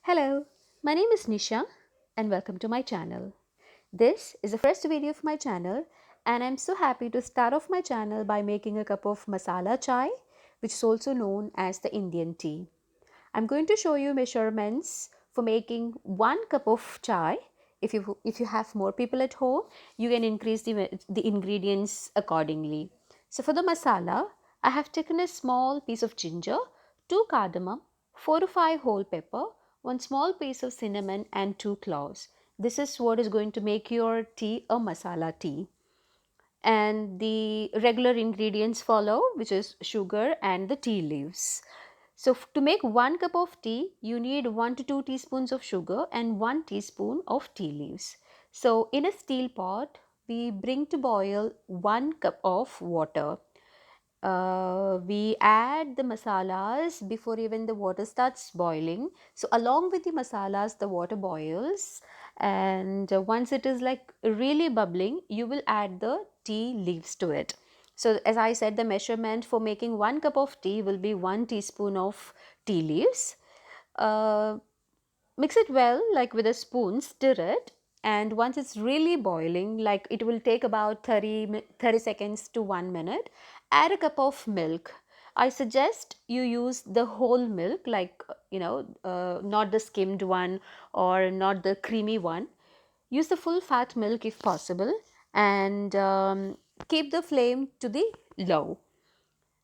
Hello, my name is Nisha and welcome to my channel. This is the first video of my channel and I'm so happy to start off my channel by making a cup of masala chai, which is also known as the Indian tea. I'm going to show you measurements for making 1 cup of chai. If you have more people at home, you can increase the ingredients accordingly. So for the masala, I have taken a small piece of ginger, 2 cardamom, 4 to 5 whole pepper, 1 small piece of cinnamon and 2 cloves. This is what is going to make your tea a masala tea. And the regular ingredients follow, which is sugar and the tea leaves. So to make 1 cup of tea, you need 1 to 2 teaspoons of sugar and 1 teaspoon of tea leaves. So in a steel pot, we bring to boil 1 cup of water. We add the masalas before even the water starts boiling. So along with the masalas, the water boils, and once it is like really bubbling, you will add the tea leaves to it. So as I said, the measurement for making 1 cup of tea will be 1 teaspoon of tea leaves. Uh, Mix it well, like with a spoon, stir it, and once it's really boiling, like it will take about 30 seconds to 1 minute, add a cup of milk. I suggest you use the whole milk, like not the skimmed one or not the creamy one. Use the full fat milk if possible, and keep the flame to the low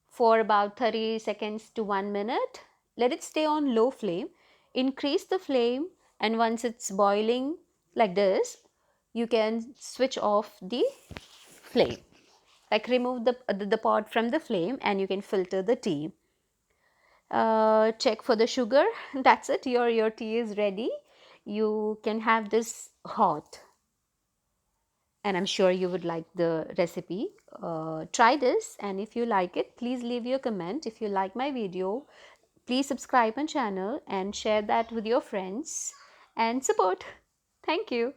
for about 30 seconds to 1 minute. Let it stay on low flame. Increase the flame, and once it's boiling like this, you can switch off the flame. Like remove the pot from the flame and you can filter the tea. Check for the sugar. That's it. Your tea is ready. You can have this hot, and I'm sure you would like the recipe. Try this, and if you like it, please leave your comment. If you like my video, please subscribe my channel and share that with your friends and support. Thank you.